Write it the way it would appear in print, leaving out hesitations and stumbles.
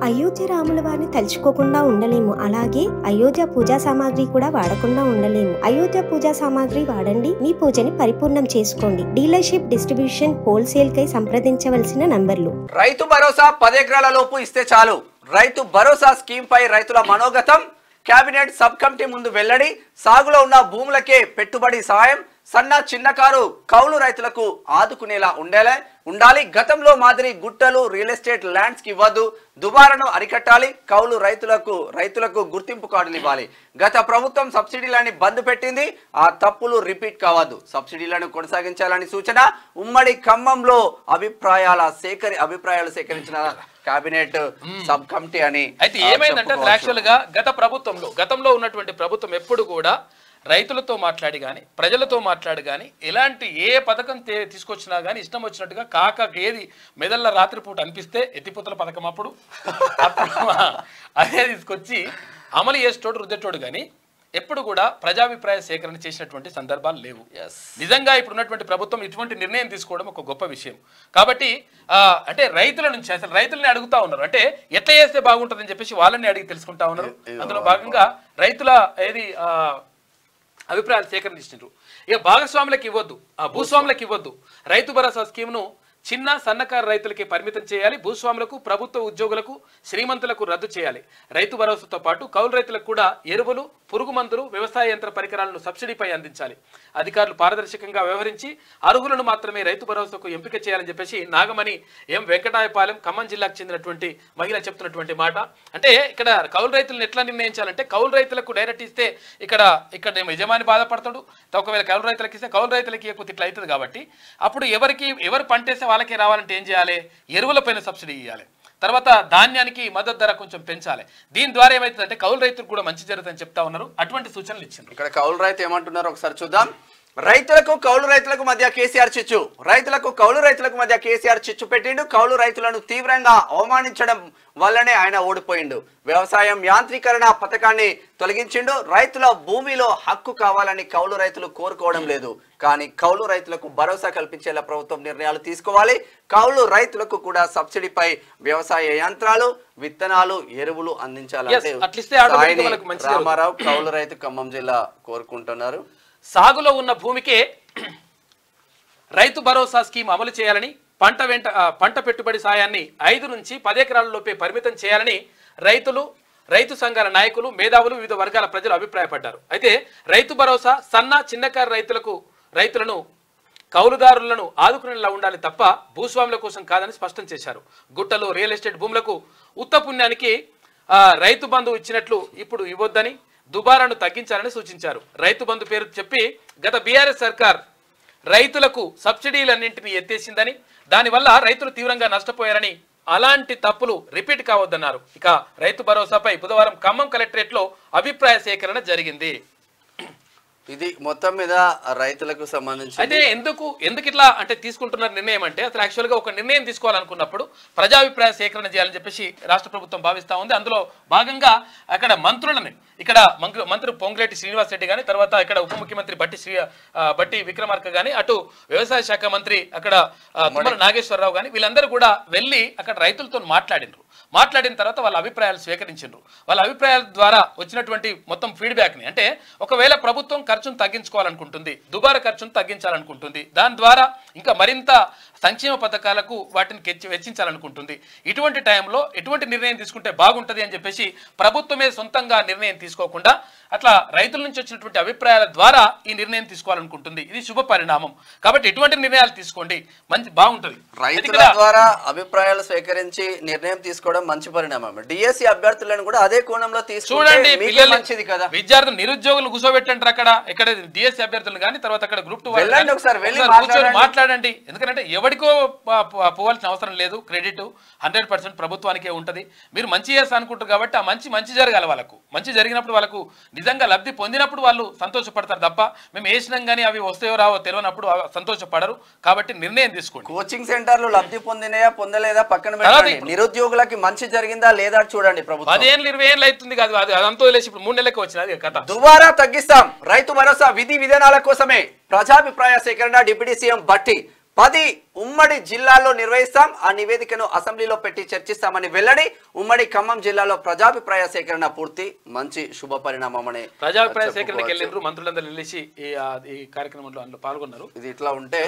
అయోధ్య రాముల వారిని తలుచుకోకుండా ఉండలేము. అలాగే అయోధ్య పూజా సామాగ్రి కూడా వాడకుండా ఉండలేము. అయోధ్య పూజా సామాగ్రి వాడండి, మీ పూజని పరిపూర్ణం చేసుకోండి. డీలర్షిప్, డిస్ట్రిబ్యూషన్, హోల్సేల్ కై సంప్రదించవలసిన నంబర్లు. రైతు భరోసా 10 ఎకరాల లోపు ఇస్తే చాలు. రైతు భరోసా స్కీమ్ పై రైతుల మనోగతం. కేబినెట్ సబ్ కమిటీ ముందు వెల్లడి. సాగులో ఉన్న భూములకే పెట్టుబడి సహాయం. సన్న చిన్నకారు కౌలు రైతులకు ఆదుకునేలా ఉండాలి. గతంలో మాదిరి గుట్టలు, రియల్ ఎస్టేట్ ల్యాండ్స్ కి ఇవ్వద్దు. దుబారాను అరికట్టాలి. కౌలు రైతులకు గుర్తింపు కార్డులు ఇవ్వాలి. గత ప్రభుత్వం సబ్సిడీలని బంద్ పెట్టింది. ఆ తప్పులు రిపీట్ కావద్దు. సబ్సిడీలను కొనసాగించాలని సూచన. ఉమ్మడి ఖమ్మంలో అభిప్రాయాలు సేకరించిన కేబినెట్ సబ్ కమిటీ అని. అయితే ఏమైందంటే యాక్చువల్ గా గతంలో ఉన్నటువంటి ప్రభుత్వం ఎప్పుడు కూడా రైతులతో మాట్లాడి కానీ ప్రజలతో మాట్లాడి కానీ ఎలాంటి ఏ పథకం తీసుకొచ్చినా కానీ ఇష్టం వచ్చినట్టుగా ఏది మెదళ్ళ రాత్రిపూట అనిపిస్తే ఎత్తిపోతల పథకం అప్పుడు అదే తీసుకొచ్చి అమలు చేసేటోడు రుద్దేటోడు కానీ ఎప్పుడు కూడా ప్రజాభిప్రాయ సేకరణ చేసినటువంటి సందర్భాలు లేవు. నిజంగా ఇప్పుడు ఉన్నటువంటి ప్రభుత్వం ఇటువంటి నిర్ణయం తీసుకోవడం ఒక గొప్ప విషయం. కాబట్టి అంటే రైతుల నుంచి అసలు రైతులని అడుగుతా ఉన్నారు, అంటే ఎట్లా చేస్తే బాగుంటుందని చెప్పేసి వాళ్ళని అడిగి తెలుసుకుంటా ఉన్నారు. అందులో భాగంగా రైతుల అభిప్రాయాలు సేకరించారు. ఇక భాగస్వాములకు ఇవ్వద్దు, భూస్వాములకు ఇవ్వద్దు. రైతు భరోసా స్కీమ్ను చిన్న సన్నకారు రైతులకి పరిమితం చేయాలి. భూస్వాములకు, ప్రభుత్వ ఉద్యోగులకు, శ్రీమంతులకు రద్దు చేయాలి. రైతు భరోసాతో పాటు కౌలు రైతులకు కూడా ఎరువులు, పురుగు మందులు, వ్యవసాయ యంత్ర పరికరాలను సబ్సిడీపై అందించాలి. అధికారులు పారదర్శకంగా వ్యవహరించి అర్హులను మాత్రమే రైతు భరోసాకు ఎంపిక చేయాలని చెప్పేసి నాగమణి వెంకటాయపాలెం ఖమ్మం జిల్లాకు చెందినటువంటి మహిళ చెప్తున్నటువంటి మాట. అంటే ఇక్కడ కౌలు రైతులను ఎట్లా నిర్ణయించాలంటే కౌలు రైతులకు డైరెక్ట్ ఇస్తే ఇక్కడ యజమాని బాధపడతాడు. ఒకవేళ కౌలు రైతులకు ఇస్తే కౌలు రైతులకి ఇట్లా అవుతుంది. కాబట్టి అప్పుడు ఎవరు పంటేస్తే వాళ్ళకి రావాలంటే ఏం చేయాలి? ఎరువుల పైన సబ్సిడీ ఇవ్వాలి. తర్వాత ధాన్యానికి మద్దతు ధర కొంచెం పెంచాలి. దీని ద్వారా ఏమవుతుందంటే కౌలు రైతులకు కూడా మంచి జరుగుతుందని చెప్తా ఉన్నారు. అటువంటి సూచనలు ఇచ్చింది. ఇక్కడ కౌలు రైతు ఏమంటున్నారు ఒకసారి చూద్దాం. రైతులకు కౌలు రైతులకు మధ్య కేసీఆర్ చిచ్చు. కౌలు రైతులకు మధ్య కేసీఆర్ చిచ్చు పెట్టిండు. కౌలు రైతులను తీవ్రంగా అవమానించడం వల్లనే ఆయన ఓడిపోయిండు. వ్యవసాయం యాంత్రీకరణ పథకాన్ని తొలగించిండు. రైతుల భూమిలో హక్కు కావాలని కౌలు రైతులు కోరుకోవడం లేదు. కానీ కౌలు రైతులకు భరోసా కల్పించేలా ప్రభుత్వం నిర్ణయాలు తీసుకోవాలి. కౌలు రైతులకు కూడా సబ్సిడీపై వ్యవసాయ యంత్రాలు, విత్తనాలు, ఎరువులు అందించాలంటే రామారావు కౌలు రైతు ఖమ్మం జిల్లా కోరుకుంటున్నారు. సాగులో ఉన్న భూమికే రైతు భరోసా స్కీమ్ అమలు చేయాలని, పంట పెట్టుబడి సాయాన్ని 5 నుంచి 10 ఎకరాల లోపే పరిమితం చేయాలని రైతు సంఘాల నాయకులు, మేధావులు, వివిధ వర్గాల ప్రజలు అభిప్రాయపడ్డారు. అయితే రైతు భరోసా సన్న చిన్నకారు రైతులను కౌలుదారులను ఆదుకునేలా ఉండాలి తప్ప భూస్వాముల కోసం కాదని స్పష్టం చేశారు. గుట్టలు, రియల్ ఎస్టేట్ భూములకు ఉత్త పుణ్యానికి రైతు బంధు ఇచ్చినట్లు ఇప్పుడు ఇవ్వొద్దని, దుబారాను తగ్గించాలని సూచించారు. రైతు బంధు పేరు చెప్పి గత బీఆర్ఎస్ సర్కార్ రైతులకు సబ్సిడీలన్నింటినీ ఎత్తేసిందని, దానివల్ల రైతులు తీవ్రంగా నష్టపోయారని, అలాంటి తప్పులు రిపీట్ కావద్దన్నారు. ఇక రైతు భరోసాపై బుధవారం ఖమ్మం కలెక్టరేట్లో అభిప్రాయ సేకరణ జరిగింది. ఇది మొత్తం మీద రైతులకు సంబంధించి అయితే ఎందుకు ఇట్లా అంటే తీసుకుంటున్న నిర్ణయం అంటే అసలు యాక్చువల్గా ఒక నిర్ణయం తీసుకోవాలనుకున్నప్పుడు ప్రజాభిప్రాయ సేకరణ చేయాలని చెప్పేసి రాష్ట్ర ప్రభుత్వం భావిస్తూ ఉంది. అందులో భాగంగా అక్కడ మంత్రి పొంగులేటి శ్రీనివాస్ రెడ్డి కానీ, తర్వాత ఇక్కడ ఉప ముఖ్యమంత్రి బట్టి విక్రమార్క కానీ, అటు వ్యవసాయ శాఖ మంత్రి అక్కడ తుమ్మల నాగేశ్వరరావు కానీ వీళ్ళందరూ కూడా వెళ్ళి అక్కడ రైతులతో మాట్లాడిన తర్వాత వాళ్ళ అభిప్రాయాలు స్వీకరించారు. వాళ్ళ అభిప్రాయాల ద్వారా వచ్చినటువంటి మొత్తం ఫీడ్బ్యాక్ని అంటే ఒకవేళ ప్రభుత్వం ఖర్చును తగ్గించుకోవాలనుకుంటుంది, దుబారా ఖర్చును తగ్గించాలనుకుంటుంది, దాని ద్వారా ఇంకా మరింత సంక్షేమ పథకాలకు వాటిని వెచ్చించాలనుకుంటుంది. ఇటువంటి టైంలో ఎటువంటి నిర్ణయం తీసుకుంటే బాగుంటుంది అని చెప్పేసి ప్రభుత్వమే సొంతంగా నిర్ణయం తీసుకోకుండా అట్లా రైతుల నుంచి వచ్చినటువంటి అభిప్రాయాల ద్వారా ఈ నిర్ణయం తీసుకోవాలనుకుంటుంది. ఇది శుభ పరిణామం. కాబట్టి ఎటువంటి నిర్ణయాలు తీసుకోండి, బాగుంటుంది. రైతుల ద్వారా అభిప్రాయాలు స్వీకరించి నిర్ణయం తీసుకోవడం మంచి పరిణామం. డిఎస్సి అభ్యర్థులను కూడా అదే కోణంలో చూడండి. మంచిది కదా, విద్యార్థులు నిరుద్యోగులు కూర్చోబెట్టండి అక్కడ డిఎస్సి అభ్యర్థులు కానీ, తర్వాత అక్కడ గ్రూప్ 2 మాట్లాడండి. ఎందుకంటే ఎవరికో పోవాల్సిన అవసరం లేదు. క్రెడిట్ 100% ప్రభుత్వానికే ఉంటుంది. మీరు మంచి చేస్తా అనుకుంటారు కాబట్టి ఆ మంచి జరగాలి. వాళ్ళకు మంచి జరిగినప్పుడు వాళ్ళకు నిజంగా లబ్ధి పొందినప్పుడు వాళ్ళు సంతోషపడతారు తప్ప మేము వేసినాం కానీ అవి వస్తాయో రావో తెలియనప్పుడు సంతోషపడరు. కాబట్టి నిర్ణయం తీసుకోండి. కోచింగ్ సెంటర్లు లబ్ధి పొందినాయా పొందలేదా పక్కన పెట్టండి. నిరుద్యోగులకి మంచి జరిగిందా లేదా చూడండి. ప్రభుత్వం 10 ఏళ్ళు 20 ఏళ్ళు అవుతుంది కాదు, అదంతా వదిలేసి ఇప్పుడు 3 నెలలకు వచ్చినది కథ. దుబారా తగ్గిస్తాం. రైతు భరోసా విధి విధానాల కోసమే ప్రజాభిప్రాయ సేకరణ. డిప్యూటీ సీఎం బట్టి 10 ఉమ్మడి జిల్లాల్లో నిర్వహిస్తాం. ఆ నివేదికను అసెంబ్లీలో పెట్టి చర్చిస్తామని వెల్లడి. ఉమ్మడి ఖమ్మం జిల్లాలో ప్రజాభిప్రాయ సేకరణ పూర్తి. మంచి శుభ పరిణామం అనే ప్రజాభిప్రాయ సేకరణకి వెళ్ళిండ్రు మంత్రులందరూ వెళ్ళేసి ఈ కార్యక్రమంలో పాల్గొన్నారు. ఇది ఇట్లా ఉంటే